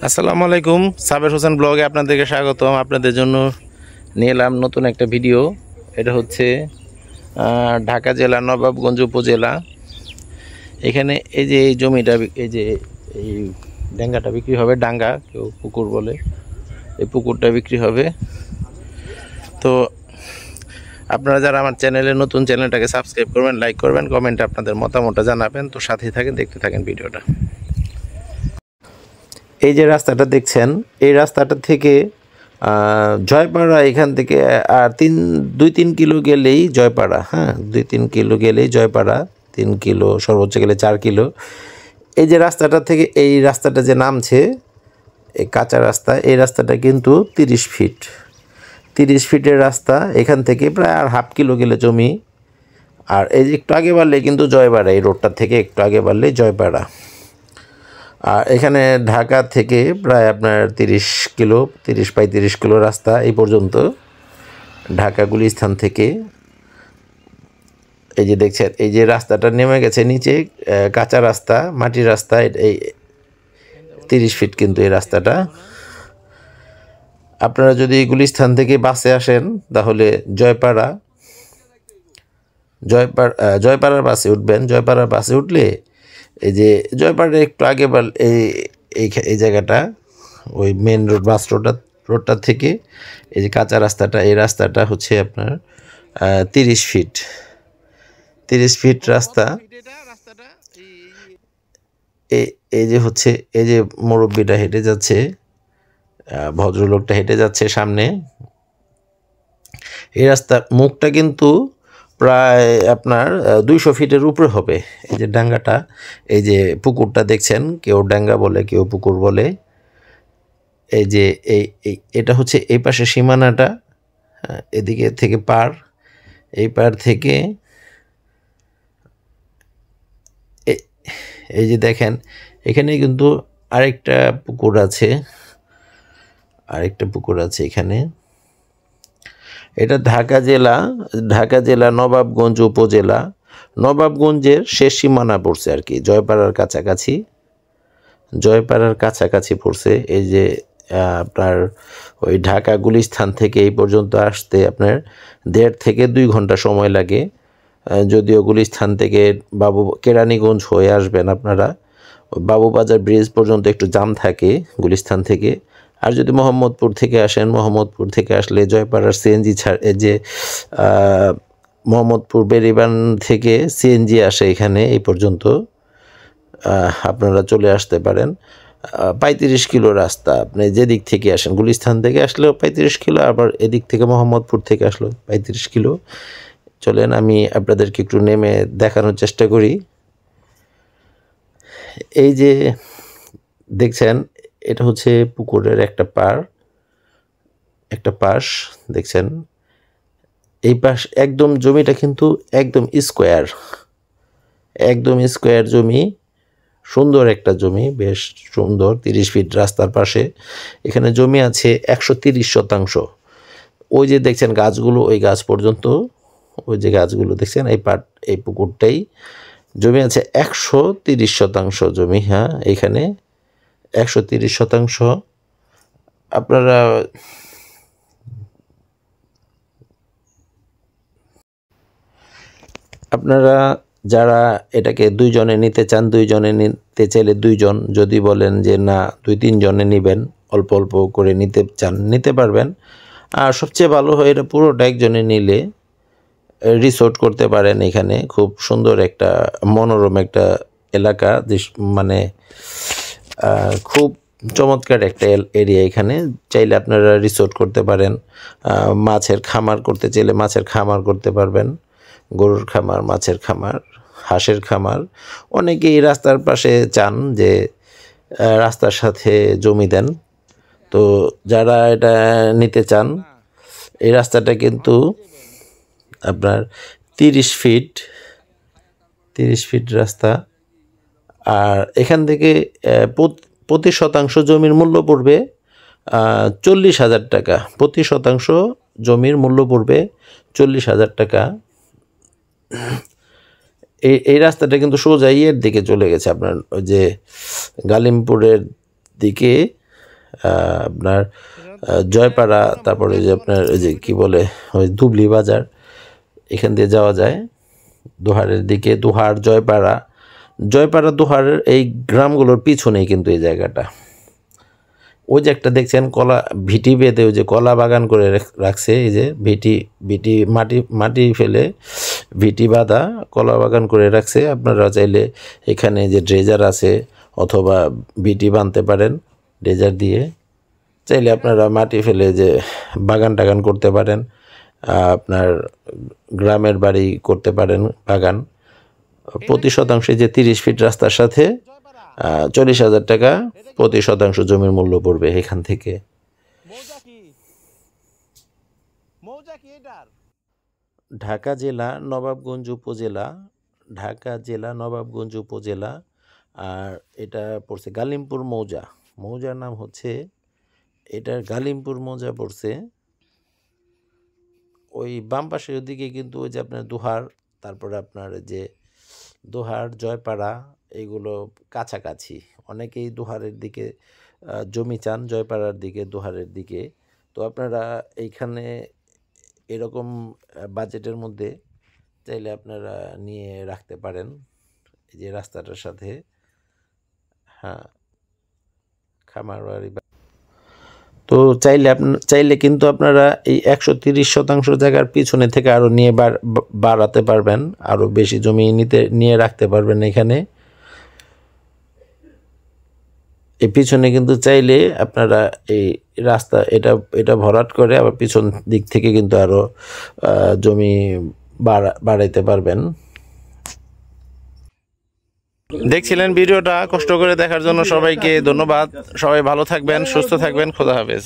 আসসালামু আলাইকুম। সাবের হোসেন ব্লগে আপনাদেরকে স্বাগতম। আপনাদের জন্য নিয়ে এলাম নতুন একটা ভিডিও। এটা হচ্ছে ঢাকা জেলা নবাবগঞ্জ উপজেলা। এখানে এই যে এই জমিটা, এই যে এই ডাঙ্গাটা বিক্রি হবে, ডাঙ্গা কেউ পুকুর বলে, এই পুকুরটা বিক্রি হবে। তো আপনারা যারা আমার চ্যানেলে নতুন, চ্যানেলটাকে সাবস্ক্রাইব করবেন, লাইক করবেন, কমেন্টে আপনাদের মতামতটা জানাবেন। তো সাথেই থাকেন, দেখতে থাকেন ভিডিওটা। এই যে রাস্তাটা দেখছেন, এই রাস্তাটা থেকে জয়পাড়া, এখান থেকে আর 2-3 কিলো গেলেই জয়পাড়া। হ্যাঁ, 2-3 কিলো গেলেই জয়পাড়া, 3 কিলো সর্বোচ্চ গেলে 4 কিলো। এই যে রাস্তাটা থেকে এই রাস্তাটা যে নামছে, এই কাঁচা রাস্তা, এই রাস্তাটা কিন্তু 30 ফিট, 30 ফিটের রাস্তা। এখান থেকে প্রায় আর হাফ কিলো গেলে জমি। আর এই যে একটু আগে বাড়লে কিন্তু জয়পাড়া, এই রোডটা থেকে একটু আগে বাড়লে জয়পাড়া। আর এখানে ঢাকা থেকে প্রায় আপনার 30-35 কিলো রাস্তা এই পর্যন্ত, ঢাকা গুলিস্তান থেকে। এই যে দেখছেন, এই যে রাস্তাটা নেমে গেছে নিচে, কাঁচা রাস্তা, মাটির রাস্তা। এই 30 ফিট কিন্তু এই রাস্তাটা। আপনারা যদি গুলিস্তান থেকে বাসে আসেন তাহলে জয়পাড়ার বাসে উঠবেন। জয়পাড়ার বাসে উঠলে এই যে জয়পাড়ার একটু আগে এই জায়গাটা, ওই মেন রোড, বাস রোডটা থেকে এই যে কাঁচা রাস্তাটা, এই রাস্তাটা হচ্ছে আপনার 30 ফিট, 30 ফিট রাস্তা। এই যে হচ্ছে, এই যে মুরব্বিটা হেঁটে যাচ্ছে, ভদ্রলোকটা হেঁটে যাচ্ছে সামনে। এই রাস্তার মুখটা কিন্তু প্রায় আপনার 200 ফিটের উপরে হবে। এই যে ডাঙ্গাটা, এই যে পুকুরটা দেখছেন, কেউ ডাঙ্গা বলে, কেউ পুকুর বলে। এই যে এটা হচ্ছে এই পাশে সীমানাটা, এদিকে থেকে পার, এই পার থেকে এই যে দেখেন, এখানে কিন্তু আরেকটা পুকুর আছে, এখানে। এটা ঢাকা জেলা নবাবগঞ্জ উপজেলা, নবাবগঞ্জের শেষ সীমানা পড়ছে আর কি, জয়পাড়ার কাছাকাছি পড়ছে। এই যে আপনার ওই ঢাকা গুলিস্তান থেকে এই পর্যন্ত আসতে আপনার 1.5 থেকে 2 ঘন্টা সময় লাগে। যদিও গুলিস্তান থেকে কেরানীগঞ্জ হয়ে আসবেন আপনারা, বাবুবাজার ব্রিজ পর্যন্ত একটু জাম থাকে গুলিস্তান থেকে। আর যদি মোহাম্মদপুর থেকে আসেন, মোহাম্মদপুর থেকে আসলে জয়পাড়ার সিএনজি যে মোহাম্মদপুর বেরিবান থেকে সিএনজি আসে এখানে, এই পর্যন্ত আপনারা চলে আসতে পারেন। 35 কিলো রাস্তা, আপনি যেদিক থেকে আসেন, গুলিস্তান থেকে আসলেও 35 কিলো, আবার এদিক থেকে মোহাম্মদপুর থেকে আসলেও 35 কিলো। চলেন আমি আপনাদেরকে একটু নেমে দেখানোর চেষ্টা করি। এই যে দেখছেন, এটা হচ্ছে পুকুরের একটা পাশ দেখছেন। এই পাশ একদম জমিটা কিন্তু একদম স্কোয়ার জমি, সুন্দর একটা জমি, বেশ সুন্দর। 30 ফিট রাস্তার পাশে এখানে জমি আছে 130 শতাংশ। ওই যে দেখছেন গাছগুলো, ওই গাছ পর্যন্ত, ওই যে গাছগুলো দেখছেন, এই পুকুরটাই জমি আছে 130 শতাংশ জমি। হ্যাঁ, এখানে 130 শতাংশ। আপনারা যারা এটাকে 2 জনে নিতে চান, 2 জনে নিতে চাইলে 2 জন, যদি বলেন যে না 2-3 জনে নেবেন, অল্প অল্প করে নিতে চান, নিতে পারবেন। আর সবচেয়ে ভালো হয় এটা পুরোটা একজনে নিলে রিসোর্ট করতে পারেন। এখানে খুব সুন্দর একটা মনোরম একটা এলাকা, মানে খুব চমৎকার একটা এরিয়া। এখানে চাইলে আপনারা রিসোর্ট করতে পারেন। মাছের খামার করতে চাইলে মাছের খামার করতে পারবেন, গরুর খামার, মাছের খামার, হাঁসের খামার। অনেকেই রাস্তার পাশে চান যে রাস্তার সাথে জমি দেন। তো যারা এটা নিতে চান, এই রাস্তাটা কিন্তু আপনার 30 ফিট রাস্তা। আর এখান থেকে প্রতি শতাংশ জমির মূল্য পড়বে 40,000 টাকা। প্রতি শতাংশ জমির মূল্য পড়বে 40,000 টাকা। এই রাস্তাটা কিন্তু সোজা ইয়ের দিকে চলে গেছে, আপনার ওই যে গালিমপুরের দিকে আপনার জয়পাড়া, তারপরে যে আপনার ওই যে কী বলে ওই দুবলি বাজার, এখান দিয়ে যাওয়া যায় দোহারের দিকে। দোহার, জয়পাড়া দোহারের এই গ্রামগুলোর পিছনেই কিন্তু এই জায়গাটা। ওই যে একটা দেখছেন কলা ভিটি বেঁধে ওই যে কলা বাগান করে রাখছে, এই যে ভিটি মাটি ফেলে ভিটি বাঁধা কলা বাগান করে রাখছে। আপনারা চাইলে এখানে যে ড্রেজার আছে অথবা ভিটি বাঁধতে পারেন ড্রেজার দিয়ে। চাইলে আপনারা মাটি ফেলে যে বাগান টাগান করতে পারেন, আপনার গ্রামের বাড়ি করতে পারেন বাগান। প্রতি শতাংশে যে 30 ফিট রাস্তার সাথে 40,000 টাকা প্রতি শতাংশ জমির মূল্য পড়বে এখান থেকে। ঢাকা জেলা নবাবগঞ্জ উপজেলা, আর এটা পড়ছে গালিমপুর মৌজার নাম হচ্ছে এটার গালিমপুর মৌজা পড়ছে। ওই বাম পাশের দিকে কিন্তু ওই যে আপনার দোহার, তারপরে আপনার যে দোহার, জয়পাড়া, এইগুলো কাছাকাছি। অনেকেই দোহারের দিকে জমি চান, জয়পাড়ার দিকে, দোহারের দিকে। তো আপনারা এইখানে এরকম বাজেটের মধ্যে চাইলে আপনারা নিয়ে রাখতে পারেন এই যে রাস্তাটার সাথে। হ্যাঁ, খামারবাড়ি। তো চাইলে কিন্তু আপনারা এই 130% জায়গার পিছনে থেকে আরও নিয়ে বাড়াতে পারবেন, আরও বেশি জমি নিয়ে রাখতে পারবেন এখানে। এই পিছনে কিন্তু চাইলে আপনারা এই রাস্তা এটা ভরাট করে আবার পিছন দিক থেকে কিন্তু আরও জমি বাড়াইতে পারবেন। দেখছিলেন ভিডিওটা, কষ্ট করে দেখার জন্য সবাইকে ধন্যবাদ। সবাই ভালো থাকবেন, সুস্থ থাকবেন, খোদা হাফেজ।